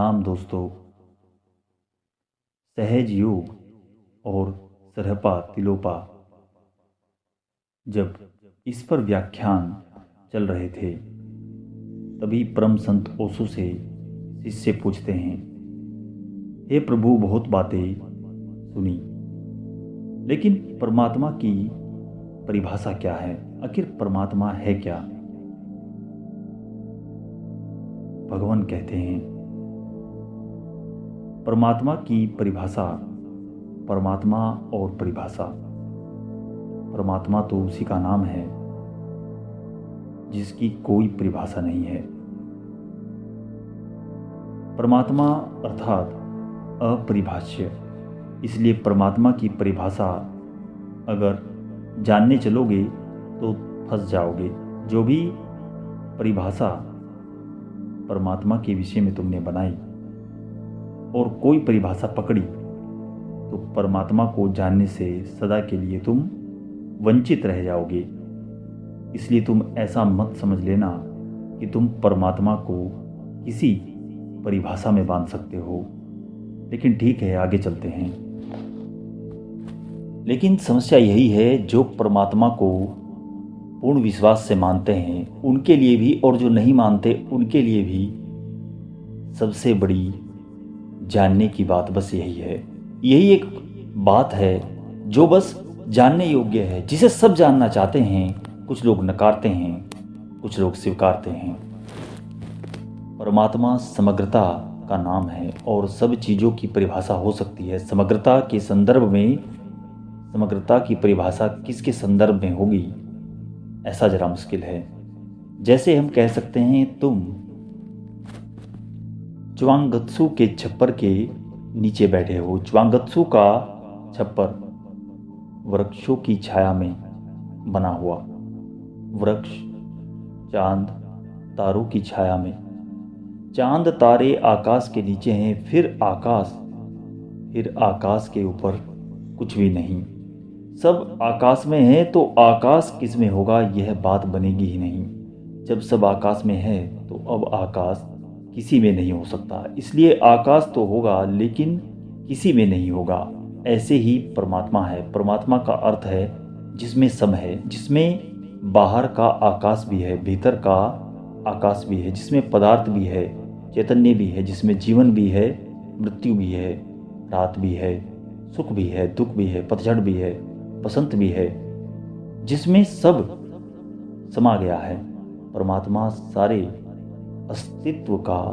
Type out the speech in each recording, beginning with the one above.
प्रणाम दोस्तों। सहज योग और सरहपा तिलोपा जब इस पर व्याख्यान चल रहे थे तभी परम संत ओशो से शिष्य पूछते हैं, हे प्रभु, बहुत बातें सुनी, लेकिन परमात्मा की परिभाषा क्या है? आखिर परमात्मा है क्या? भगवान कहते हैं, परमात्मा की परिभाषा, परमात्मा और परिभाषा। परमात्मा तो उसी का नाम है जिसकी कोई परिभाषा नहीं है। परमात्मा अर्थात अपरिभाष्य। इसलिए परमात्मा की परिभाषा अगर जानने चलोगे तो फंस जाओगे। जो भी परिभाषा परमात्मा के विषय में तुमने बनाई और कोई परिभाषा पकड़ी तो परमात्मा को जानने से सदा के लिए तुम वंचित रह जाओगे। इसलिए तुम ऐसा मत समझ लेना कि तुम परमात्मा को किसी परिभाषा में बांध सकते हो। लेकिन ठीक है, आगे चलते हैं। लेकिन समस्या यही है, जो परमात्मा को पूर्ण विश्वास से मानते हैं उनके लिए भी, और जो नहीं मानते उनके लिए भी सबसे बड़ी जानने की बात बस यही है। यही एक बात है जो बस जानने योग्य है, जिसे सब जानना चाहते हैं। कुछ लोग नकारते हैं, कुछ लोग स्वीकारते हैं। परमात्मा समग्रता का नाम है और सब चीज़ों की परिभाषा हो सकती है। समग्रता के संदर्भ में, समग्रता की परिभाषा किसके संदर्भ में होगी, ऐसा जरा मुश्किल है। जैसे हम कह सकते हैं, तुम च्वांगत्सु के छप्पर के नीचे बैठे हो। च्वांगत्सु का छप्पर वृक्षों की छाया में बना हुआ, वृक्ष, चांद, तारों की छाया में। चांद तारे आकाश के नीचे हैं, फिर आकाश के ऊपर कुछ भी नहीं। सब आकाश में है तो आकाश किस में होगा, यह बात बनेगी ही नहीं। जब सब आकाश में है तो अब आकाश किसी में नहीं हो सकता। इसलिए आकाश तो होगा लेकिन किसी में नहीं होगा। ऐसे ही परमात्मा है। परमात्मा का अर्थ है जिसमें सब है, जिसमें बाहर का आकाश भी है, भीतर का आकाश भी है, जिसमें पदार्थ भी है, चैतन्य भी है, जिसमें जीवन भी है, मृत्यु भी है, रात भी है, सुख भी है, दुख भी है, पतझड़ भी है, बसंत भी है, जिसमें सब समा गया है। परमात्मा सारे अस्तित्व का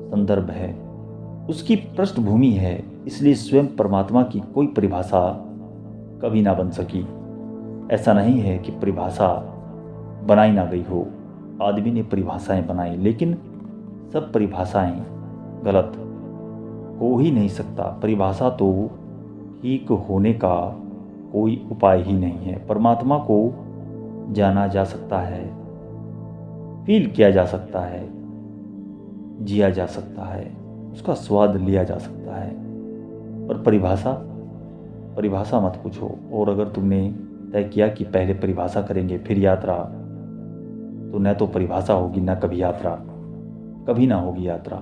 संदर्भ है, उसकी पृष्ठभूमि है। इसलिए स्वयं परमात्मा की कोई परिभाषा कभी ना बन सकी। ऐसा नहीं है कि परिभाषा बनाई ना गई हो। आदमी ने परिभाषाएं बनाई, लेकिन सब परिभाषाएं गलत हो ही नहीं सकता। परिभाषा तो ठीक होने का कोई उपाय ही नहीं है। परमात्मा को जाना जा सकता है, फील किया जा सकता है, जिया जा सकता है, उसका स्वाद लिया जा सकता है, पर परिभाषा मत पूछो। और अगर तुमने तय किया कि पहले परिभाषा करेंगे फिर यात्रा, तो न तो परिभाषा होगी न कभी यात्रा, कभी ना होगी यात्रा।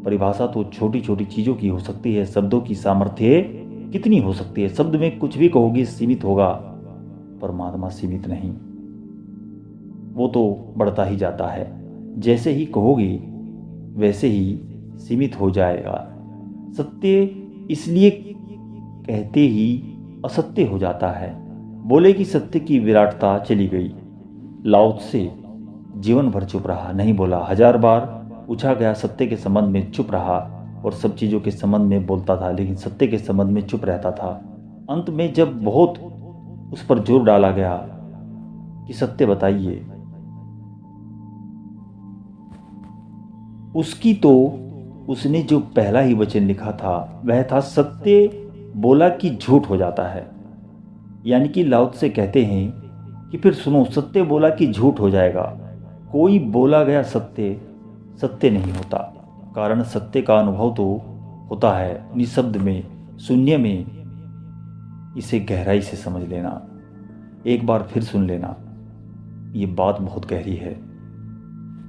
परिभाषा तो छोटी छोटी चीज़ों की हो सकती है। शब्दों की सामर्थ्य कितनी हो सकती है। शब्द में कुछ भी कहोगे सीमित होगा, परमात्मा सीमित नहीं, वो तो बढ़ता ही जाता है। जैसे ही कहोगे वैसे ही सीमित हो जाएगा। सत्य इसलिए कहते ही असत्य हो जाता है। बोले कि सत्य की विराटता चली गई। लाओ त्से जीवन भर चुप रहा, नहीं बोला। 1000 बार पूछा गया सत्य के संबंध में, चुप रहा, और सब चीज़ों के संबंध में बोलता था, लेकिन सत्य के संबंध में चुप रहता था। अंत में जब बहुत उस पर जोर डाला गया कि सत्य बताइए, उसकी तो उसने जो पहला ही वचन लिखा था वह था, सत्य बोला कि झूठ हो जाता है। यानी कि लाओ त्से कहते हैं कि फिर सुनो, सत्य बोला कि झूठ हो जाएगा। कोई बोला गया सत्य सत्य नहीं होता, कारण सत्य का अनुभव तो होता है निःशब्द में, शून्य में। इसे गहराई से समझ लेना, एक बार फिर सुन लेना, ये बात बहुत गहरी है।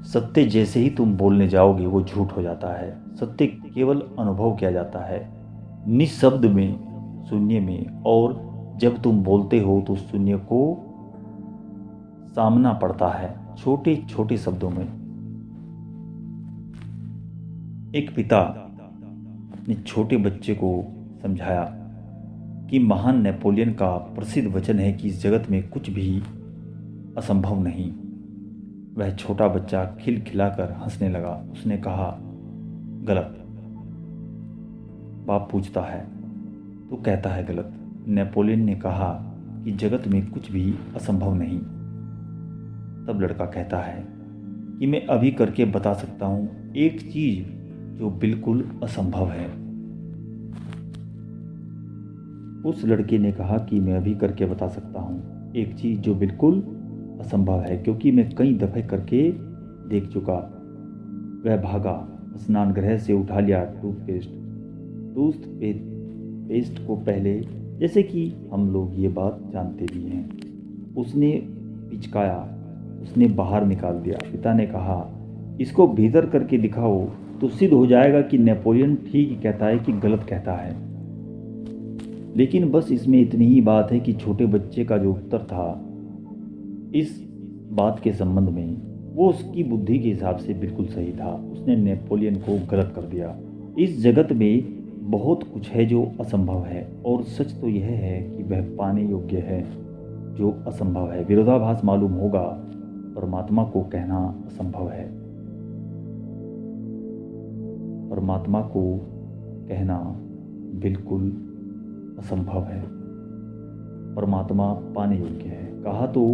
सत्य जैसे ही तुम बोलने जाओगे वो झूठ हो जाता है। सत्य केवल अनुभव किया जाता है, निःशब्द में, शून्य में। और जब तुम बोलते हो तो शून्य को सामना पड़ता है छोटे छोटे शब्दों में। एक पिता अपने छोटे बच्चे को समझाया कि महान नेपोलियन का प्रसिद्ध वचन है कि इस जगत में कुछ भी असंभव नहीं। वह छोटा बच्चा खिलखिलाकर हंसने लगा। उसने कहा, गलत। बाप पूछता है, तो कहता है गलत। नेपोलियन ने कहा कि जगत में कुछ भी असंभव नहीं। तब लड़का कहता है कि मैं अभी करके बता सकता हूं एक चीज जो बिल्कुल असंभव है। उस लड़के ने कहा कि मैं अभी करके बता सकता हूं एक चीज जो बिल्कुल असंभव है, क्योंकि मैं कई दफे करके देख चुका। वह भागा, स्नान गृह से उठा लिया टूथपेस्ट को पहले, जैसे कि हम लोग ये बात जानते भी हैं। उसने पिचकाया, उसने बाहर निकाल दिया। पिता ने कहा, इसको भीतर करके दिखाओ तो सिद्ध हो जाएगा कि नेपोलियन ठीक कहता है कि गलत कहता है। लेकिन बस इसमें इतनी ही बात है कि छोटे बच्चे का जो उत्तर था इस बात के संबंध में, वो उसकी बुद्धि के हिसाब से बिल्कुल सही था। उसने नेपोलियन को गलत कर दिया। इस जगत में बहुत कुछ है जो असंभव है, और सच तो यह है कि वह पाने योग्य है जो असंभव है। विरोधाभास मालूम होगा, परमात्मा को कहना असंभव है। परमात्मा को कहना बिल्कुल असंभव है। परमात्मा पाने योग्य है। कहा तो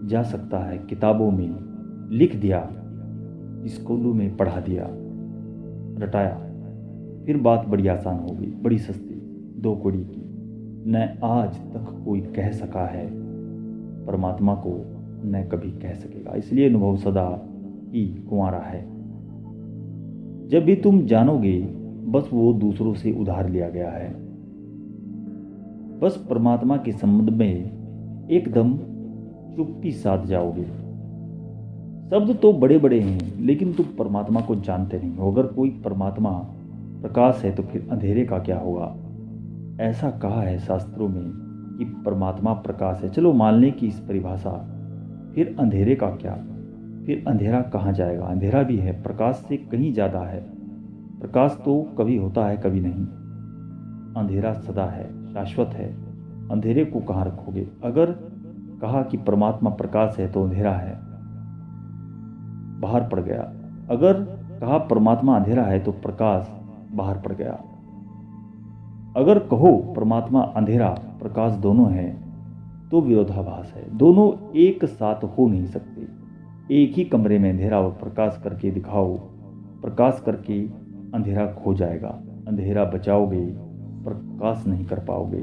जा सकता है, किताबों में लिख दिया, स्कूलों में पढ़ा दिया, रटाया, फिर बात बड़ी आसान हो गई, बड़ी सस्ती, 2 कौड़ी की। न आज तक कोई कह सका है, परमात्मा को न कभी कह सकेगा। इसलिए अनुभव सदा ही कुंवारा है। जब भी तुम जानोगे, बस वो दूसरों से उधार लिया गया है। बस परमात्मा के संबंध में एकदम चुप्पी साध जाओगे। शब्द तो बड़े बड़े हैं, लेकिन तुम परमात्मा को जानते नहीं हो। अगर कोई परमात्मा प्रकाश है तो फिर अंधेरे का क्या होगा? ऐसा कहा है शास्त्रों में कि परमात्मा प्रकाश है। चलो मान लें कि इस परिभाषा, फिर अंधेरे का क्या? फिर अंधेरा कहाँ जाएगा? अंधेरा भी है, प्रकाश से कहीं ज़्यादा है। प्रकाश तो कभी होता है, कभी नहीं। अंधेरा सदा है, शाश्वत है। अंधेरे को कहाँ रखोगे? अगर कहा कि परमात्मा प्रकाश है तो अंधेरा है, बाहर पड़ गया। अगर कहा परमात्मा अंधेरा है तो प्रकाश बाहर पड़ गया। अगर कहो परमात्मा अंधेरा प्रकाश दोनों है तो विरोधाभास है। दोनों एक साथ हो नहीं सकते। एक ही कमरे में अंधेरा और प्रकाश करके दिखाओ, प्रकाश करके अंधेरा खो जाएगा। अंधेरा बचाओगे, प्रकाश नहीं कर पाओगे,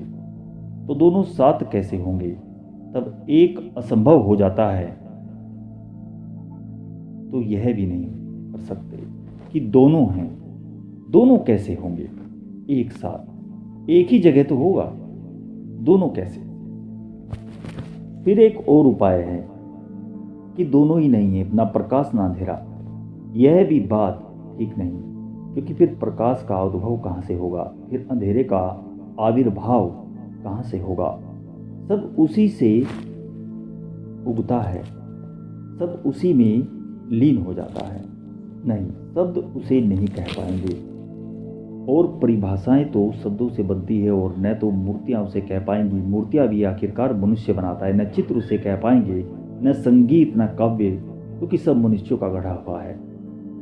तो दोनों साथ कैसे होंगे? तब एक असंभव हो जाता है, तो यह भी नहीं कर सकते कि दोनों हैं। दोनों कैसे होंगे एक साथ? एक ही जगह तो होगा, दोनों कैसे? फिर एक और उपाय है कि दोनों ही नहीं है, ना प्रकाश ना अंधेरा। यह भी बात ठीक नहीं, क्योंकि फिर प्रकाश का उद्भव कहाँ से होगा? फिर अंधेरे का आविर्भाव कहाँ से होगा? सब उसी से उगता है, सब उसी में लीन हो जाता है। नहीं, शब्द उसे नहीं कह पाएंगे, और परिभाषाएं तो शब्दों से बनती है, और न तो मूर्तियां उसे कह पाएंगी। मूर्तियां भी आखिरकार मनुष्य बनाता है। न चित्र उसे कह पाएंगे, न संगीत, न काव्य, क्योंकि सब मनुष्यों का गढ़ा हुआ है।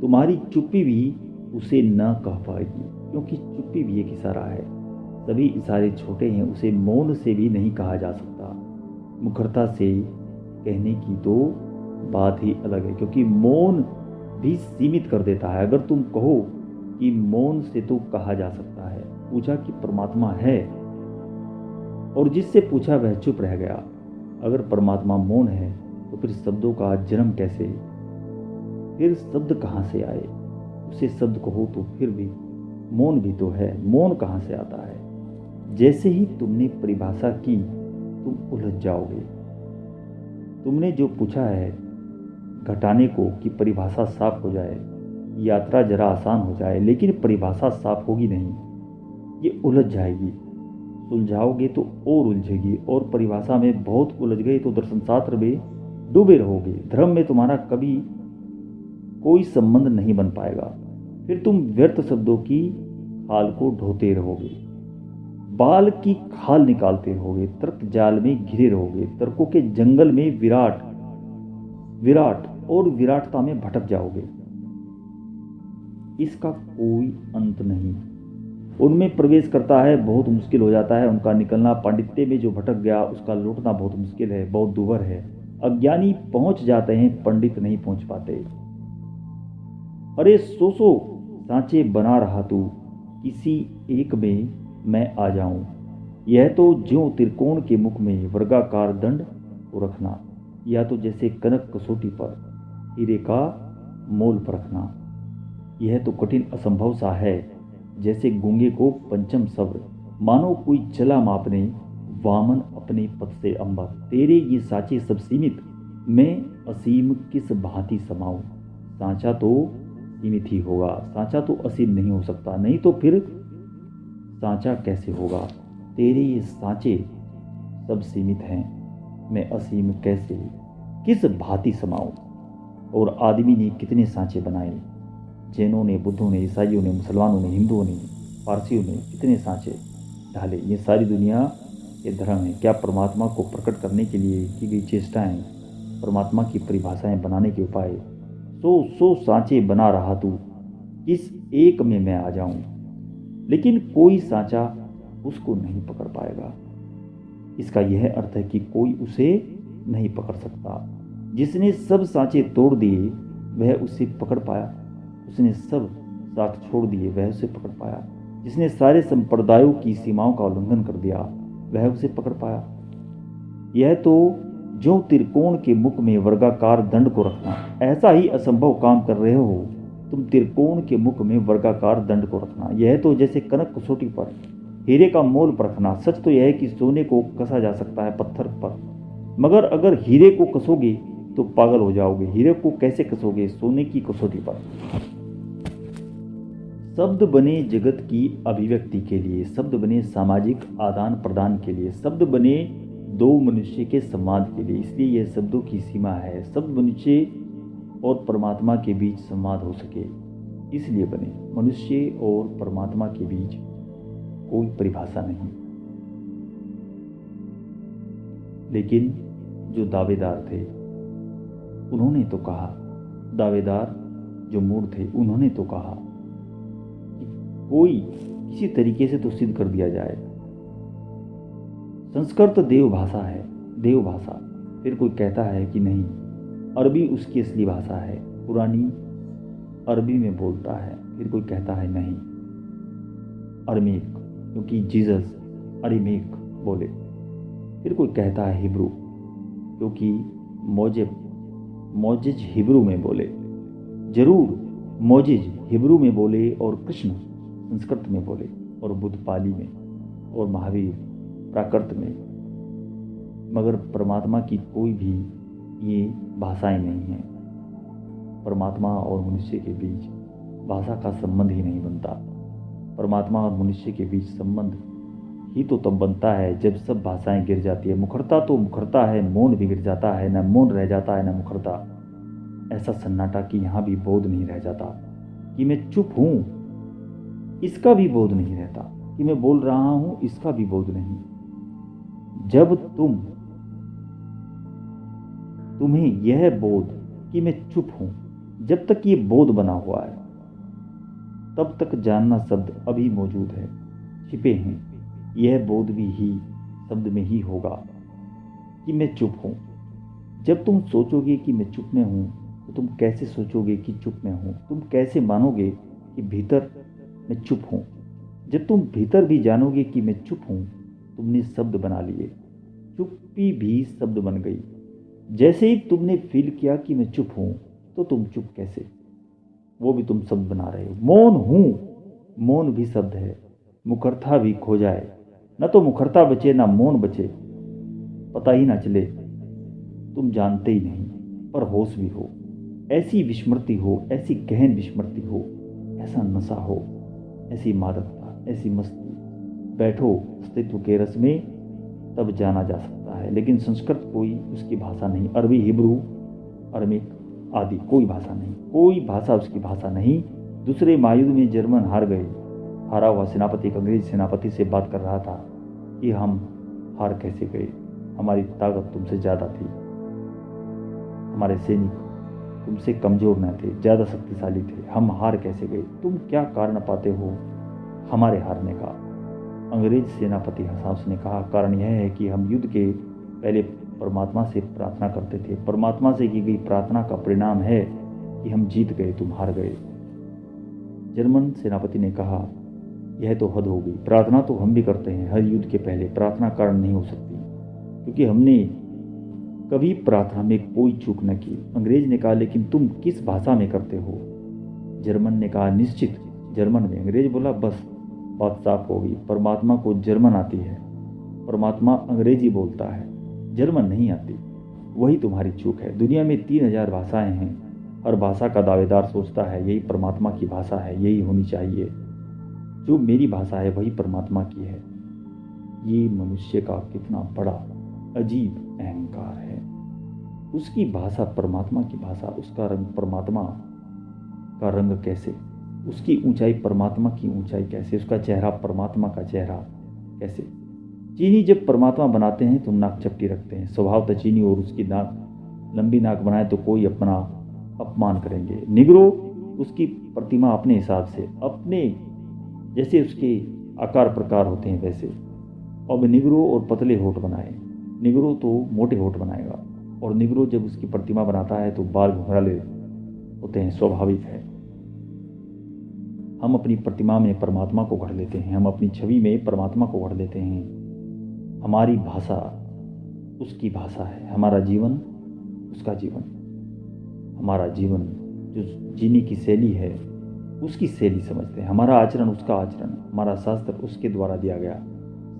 तुम्हारी चुप्पी भी उसे न कह पाएगी, क्योंकि चुप्पी भी एक इशारा है। सभी इशारे छोटे हैं, उसे मौन से भी नहीं कहा जा सकता। मुखरता से कहने की तो बात ही अलग है, क्योंकि मौन भी सीमित कर देता है। अगर तुम कहो कि मौन से तो कहा जा सकता है। पूछा कि परमात्मा है, और जिससे पूछा वह चुप रह गया। अगर परमात्मा मौन है तो फिर शब्दों का जन्म कैसे? फिर शब्द कहाँ से आए? उसे शब्द कहो तो फिर भी मौन भी तो है। मौन कहाँ से आता है? जैसे ही तुमने परिभाषा की, तुम उलझ जाओगे। तुमने जो पूछा है घटाने को कि परिभाषा साफ हो जाए, यात्रा जरा आसान हो जाए, लेकिन परिभाषा साफ होगी नहीं, ये उलझ जाएगी। सुलझाओगे तो और उलझेगी, और परिभाषा में बहुत उलझ गए तो दर्शन शास्त्र में डूबे रहोगे। धर्म में तुम्हारा कभी कोई संबंध नहीं बन पाएगा। फिर तुम व्यर्थ शब्दों की खाल को ढोते रहोगे, बाल की खाल निकालते रहोगे, तर्क जाल में घिरे रहोगे, तर्कों के जंगल में विराट विराट और विराटता में भटक जाओगे। इसका कोई अंत नहीं। उनमें प्रवेश करता है बहुत मुश्किल हो जाता है उनका निकलना। पांडित्य में जो भटक गया उसका लौटना बहुत मुश्किल है, बहुत दूभर है। अज्ञानी पहुंच जाते हैं, पंडित नहीं पहुंच पाते। अरे सो सांचे बना रहा तू, किसी एक में मैं आ जाऊं। यह तो ज्यों त्रिकोण के मुख में वर्गाकार दंड को रखना, या तो जैसे कनक कसौटी पर हीरे का मोल परखना। यह तो कठिन असंभव सा है, जैसे गूंगे को पंचम सब्र। मानो कोई चला मापने वामन अपने पथ से अंबर। तेरे ये साँचे सब सीमित, मैं असीम किस भांति समाऊं। सांचा तो सीमित ही होगा, सांचा तो असीम नहीं हो सकता। नहीं तो फिर सांचा कैसे होगा। तेरे ये सांचे सब सीमित हैं, मैं असीम कैसे किस भांति समाऊं। और आदमी ने कितने सांचे बनाए, जैनों ने, बुद्धों ने, ईसाइयों ने, मुसलमानों ने, हिंदुओं ने, पारसियों ने कितने सांचे ढाले। ये सारी दुनिया ये धर्म है। क्या परमात्मा को प्रकट करने के लिए की गई चेष्टाएं, परमात्मा की परिभाषाएं बनाने के उपाय। सौ सांचे बना रहा तू, किस एक में मैं आ जाऊं। लेकिन कोई सांचा उसको नहीं पकड़ पाएगा। इसका यह अर्थ है कि कोई उसे नहीं पकड़ सकता। जिसने सब सांचे तोड़ दिए वह उसे पकड़ पाया, उसने सब साथ छोड़ दिए वह उसे पकड़ पाया। जिसने सारे संप्रदायों की सीमाओं का उल्लंघन कर दिया वह उसे पकड़ पाया। यह तो जो त्रिकोण के मुख में वर्गाकार दंड को रखना, ऐसा ही असंभव काम कर रहे हो तुम। त्रिकोण के मुख में वर्गाकार दंड को रखना, यह तो जैसे कनक कसौटी पर हीरे का मोल परखना। सच तो यह है कि सोने को कसा जा सकता है पत्थर पर, मगर अगर हीरे को कसोगे तो पागल हो जाओगे। हीरे को कैसे कसोगे, सोने की कसौटी पर। शब्द बने जगत की अभिव्यक्ति के लिए, शब्द बने सामाजिक आदान प्रदान के लिए, शब्द बने दो मनुष्य के संवाद के लिए। इसलिए यह शब्दों की सीमा है। शब्द मनुष्य और परमात्मा के बीच संवाद हो सके इसलिए बने। मनुष्य और परमात्मा के बीच कोई परिभाषा नहीं। लेकिन जो दावेदार थे उन्होंने तो कहा, दावेदार जो मूढ़ थे उन्होंने तो कहा कि कोई किसी तरीके से तो सिद्ध कर दिया जाए। संस्कृत देव भाषा है, देव भाषा। फिर कोई कहता है कि नहीं, अरबी उसकी असली भाषा है, पुरानी अरबी में बोलता है। फिर कोई कहता है नहीं, अरमेक, क्योंकि जीसस अरमेक बोले। फिर कोई कहता है हिब्रू, क्योंकि मोजेज हिब्रू में बोले। जरूर मोजेज हिब्रू में बोले और कृष्ण संस्कृत में बोले और बुद्ध पाली में और महावीर प्राकृत में, मगर परमात्मा की कोई भी ये भाषाएं नहीं हैं। परमात्मा और मनुष्य के बीच भाषा का संबंध ही नहीं बनता। परमात्मा और मनुष्य के बीच संबंध ही तो तब बनता है जब सब भाषाएं गिर जाती है। मुखरता तो मुखरता है, मौन भी गिर जाता है, न मौन रह जाता है न मुखरता। ऐसा सन्नाटा कि यहाँ भी बोध नहीं रह जाता कि मैं चुप हूँ, इसका भी बोध नहीं रहता। कि मैं बोल रहा हूँ, इसका भी बोध नहीं। जब तुम्हें यह बोध कि मैं चुप हूं, जब तक ये बोध बना हुआ है तब तक जानना शब्द अभी मौजूद है, छिपे हैं। यह बोध भी ही शब्द में ही होगा कि मैं चुप हूं। जब तुम सोचोगे कि मैं चुप में हूं तो तुम कैसे सोचोगे कि चुप में हूं। तुम कैसे मानोगे कि भीतर मैं चुप हूं। जब तुम भीतर भी जानोगे कि मैं चुप हूं, तुमने शब्द बना लिए। चुप्पी भी शब्द बन गई। जैसे ही तुमने फील किया कि मैं चुप हूं, तो तुम चुप कैसे, वो भी तुम शब्द बना रहे हो। मौन हूं, मौन भी शब्द है। मुखरता भी खो जाए, न तो मुखरता बचे ना मौन बचे, पता ही ना चले तुम जानते ही नहीं, पर होश भी हो। ऐसी विस्मृति हो, ऐसी गहन विस्मृति हो, ऐसा नशा हो, ऐसी मादकता, ऐसी मस्ती। बैठो अस्तित्व के रस में, तब जाना जा सकता है। लेकिन संस्कृत कोई उसकी भाषा नहीं, अरबी, हिब्रू, अरमिक आदि कोई भाषा नहीं, कोई भाषा उसकी भाषा नहीं। दूसरे महायुद्ध में जर्मन हार गए। हारा हुआ सेनापति एक अंग्रेज सेनापति से बात कर रहा था कि हम हार कैसे गए, हमारी ताकत तुमसे ज़्यादा थी, हमारे सैनिक तुमसे कमज़ोर न थे, ज़्यादा शक्तिशाली थे, हम हार कैसे गए, तुम क्या कारण पाते हो हमारे हारने का। अंग्रेज सेनापति हंसा, उसने कहा, कारण यह है कि हम युद्ध के पहले परमात्मा से प्रार्थना करते थे। परमात्मा से की गई प्रार्थना का परिणाम है कि हम जीत गए, तुम हार गए। जर्मन सेनापति ने कहा, यह तो हद हो गई, प्रार्थना तो हम भी करते हैं हर युद्ध के पहले, प्रार्थना कारण नहीं हो सकती, क्योंकि हमने कभी प्रार्थना में कोई चूक न की। अंग्रेज ने कहा, लेकिन तुम किस भाषा में करते हो? जर्मन ने कहा, निश्चित जर्मन में। अंग्रेज बोला, बस बात साफ हो गई, परमात्मा को जर्मन आती है, परमात्मा अंग्रेजी बोलता है, जर्मन नहीं आती, वही तुम्हारी चूक है। दुनिया में 3000 भाषाएं हैं, हर भाषा का दावेदार सोचता है यही परमात्मा की भाषा है, यही होनी चाहिए, जो मेरी भाषा है वही परमात्मा की है। ये मनुष्य का कितना बड़ा अजीब अहंकार है। उसकी भाषा परमात्मा की भाषा, उसका रंग परमात्मा का रंग कैसे, उसकी ऊंचाई परमात्मा की ऊंचाई कैसे, उसका चेहरा परमात्मा का चेहरा कैसे। चीनी जब परमात्मा बनाते हैं तो नाक चपटी रखते हैं, स्वभाव तो चीनी और उसकी नाक लंबी नाक बनाए तो कोई अपना अपमान करेंगे। निग्रो उसकी प्रतिमा अपने हिसाब से, अपने जैसे उसके आकार प्रकार होते हैं वैसे। अब निग्रो और पतले होठ बनाए, निग्रो तो मोटे होठ बनाएगा, और निग्रो जब उसकी प्रतिमा बनाता है तो बाल घुंघराले होते हैं, स्वाभाविक है। हम अपनी प्रतिमा में परमात्मा को गढ़ लेते हैं, हम अपनी छवि में परमात्मा को गढ़ लेते हैं। हमारी भाषा उसकी भाषा है, हमारा जीवन उसका जीवन, हमारा जीवन जो जीने की शैली है उसकी शैली समझते हैं, हमारा आचरण उसका आचरण, हमारा शास्त्र उसके द्वारा दिया गया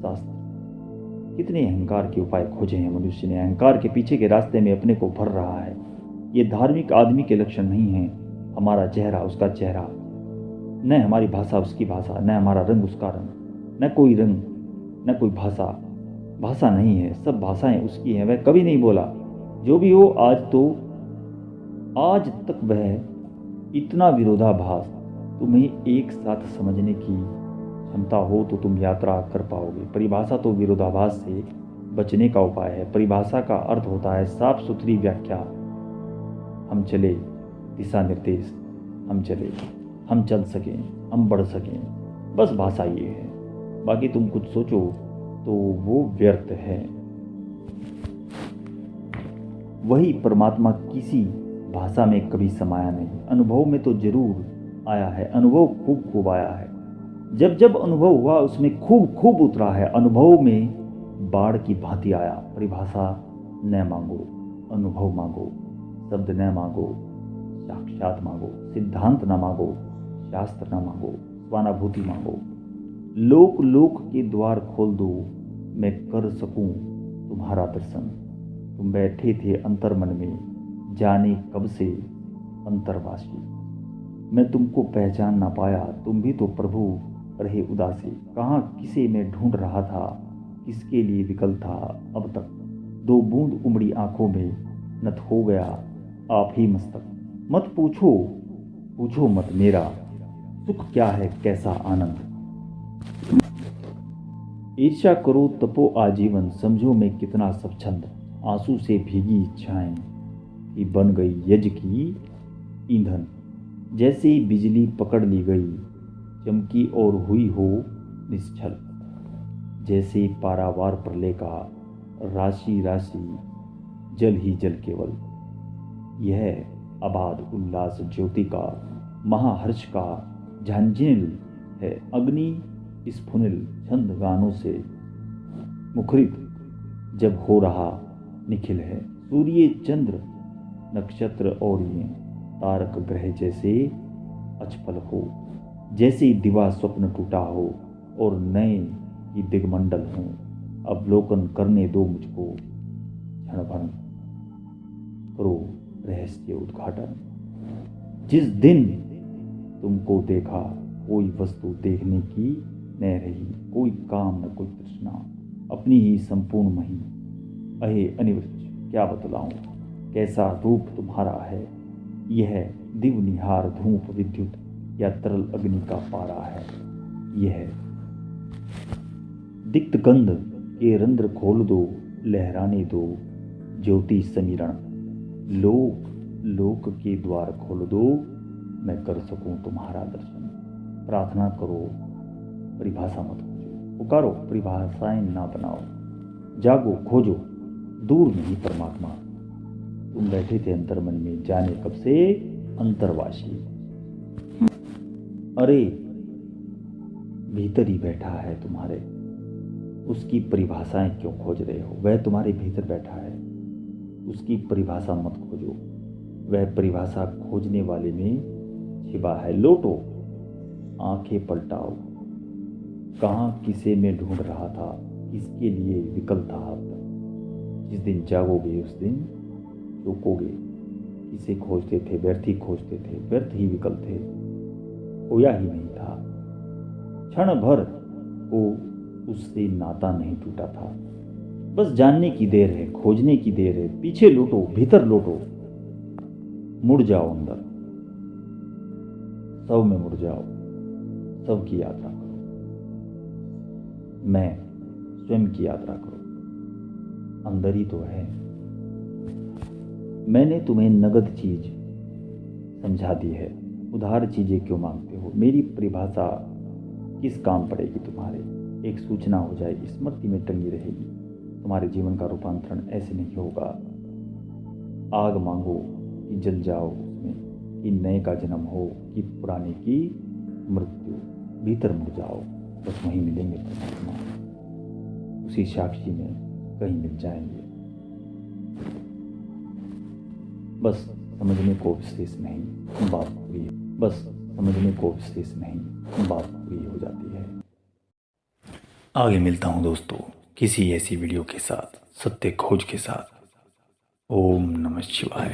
शास्त्र। कितने अहंकार के उपाय खोजे हैं मनुष्य ने, अहंकार के पीछे के रास्ते में अपने को भर रहा है। ये धार्मिक आदमी के लक्षण नहीं है। हमारा चेहरा उसका चेहरा, न हमारी भाषा उसकी भाषा, न हमारा रंग उसका रंग, न कोई रंग न कोई भाषा। भाषा नहीं है, सब भाषाएं उसकी हैं। वह कभी नहीं बोला, जो भी हो आज तक वह इतना विरोधाभास तुम्हें एक साथ समझने की क्षमता हो तो तुम यात्रा कर पाओगे। परिभाषा तो विरोधाभास से बचने का उपाय है। परिभाषा का अर्थ होता है साफ सुथरी व्याख्या। हम चले, दिशा निर्देश, हम चले, हम चल सकें, हम बढ़ सकें, बस भाषा ये है। बाकी तुम कुछ सोचो तो वो व्यर्थ है। वही परमात्मा किसी भाषा में कभी समाया नहीं, अनुभव में तो जरूर आया है, अनुभव खूब खूब आया है। जब जब अनुभव हुआ उसमें खूब खूब उतरा है, अनुभव में बाढ़ की भांति आया। परिभाषा न मांगो, अनुभव मांगो, शब्द न मांगो, साक्षात मांगो, सिद्धांत न मांगो, शास्त्र न मांगो, स्वानुभूति मांगो। लोक लोक के द्वार खोल दो, मैं कर सकूं तुम्हारा दर्शन। तुम बैठे थे अंतर मन में, जाने कब से अंतर्वासी। मैं तुमको पहचान ना पाया, तुम भी तो प्रभु रहे उदासी। कहाँ किसे मैं ढूंढ रहा था, किसके लिए विकल था अब तक। दो बूंद उमड़ी आंखों में, नत हो गया आप ही मस्तक। मत पूछो, पूछो मत मेरा, सुख क्या है कैसा आनंद। ईर्ष्या करो तपो आजीवन, समझो मैं कितना स्वच्छंद। आंसू से भीगी इच्छाएं कि बन गई यज्ञ की ईंधन। जैसे ही बिजली पकड़ ली गई, चमकी और हुई हो निश्चल। जैसे पारावार प्रलय का राशि राशि जल ही जल केवल। यह अबाध उल्लास ज्योति का, महाहर्ष का झांझिल है। अग्नि स्फुनिल छंद गानों से मुखरित जब हो रहा निखिल है। सूर्य चंद्र नक्षत्र और ये तारक ग्रह जैसे अचपल हो। जैसे दिवा स्वप्न टूटा हो और नए ही दिगमंडल हों। अवलोकन करने दो मुझको क्षण भर। करो रहस्य उद्घाटन। जिस दिन तुमको देखा कोई वस्तु देखने की न रही, कोई काम न कोई तृष्णा, अपनी ही संपूर्ण मही। अहे अनिवृत्त क्या बतलाऊं, कैसा रूप तुम्हारा है। यह दिव निहार धूप विद्युत या तरल अग्नि का पारा है। यह दिक्त गंध के रंध्र खोल दो, लहराने दो ज्योति समीरण। लोक के द्वार खोल दो, मैं कर सकूं तुम्हारा दर्शन। प्रार्थना करो परिभाषा मत खोजो, पुकारो परिभाषाएं ना बनाओ। जागो खोजो दूर नहीं परमात्मा। तुम बैठे थे अंतर्मन में, जाने कब से अंतर्वासी। अरे भीतर ही बैठा है तुम्हारे, उसकी परिभाषाएं क्यों खोज रहे हो। वह तुम्हारे भीतर बैठा है, उसकी परिभाषा मत खोजो। वह परिभाषा खोजने वाले में छिपा है। लौटो आंखें पलटाओ, कहाँ किसे में ढूंढ रहा था, किसके लिए विकल था अब तक। जिस दिन जागोगे उस दिन चूकोगे। किसे खोजते थे, व्यर्थ ही खोजते थे, व्यर्थ ही विकल थे, खोया ही नहीं था। क्षण भर को उससे नाता नहीं टूटा था। बस जानने की देर है, खोजने की देर है। पीछे लौटो, भीतर लौटो, मुड़ जाओ अंदर, सब में मुड़ जाओ, सब की यात्रा करो। मैं स्वयं की यात्रा करो, अंदर ही तो है। मैंने तुम्हें नगद चीज समझा दी है, उधार चीजें क्यों मांगते हो। मेरी परिभाषा किस काम पड़ेगी तुम्हारे। एक सूचना हो जाएगी, स्मृति में टंगी रहेगी। तुम्हारे जीवन का रूपांतरण ऐसे नहीं होगा। आग मांगो कि जल जाओ उसमें, कि नए का जन्म हो कि पुराने की मृत्यु। भीतर मुड़ जाओ, बस वहीं मिलेंगे परमात्मा। उसी साक्षी में कहीं मिल जाएंगे। बस समझने को विशेष नहीं, बात पूरी। बस समझने को विशेष नहीं, बात पूरी हो जाती है। आगे मिलता हूँ दोस्तों किसी ऐसी वीडियो के साथ, सत्य खोज के साथ। ओम नमः शिवाय।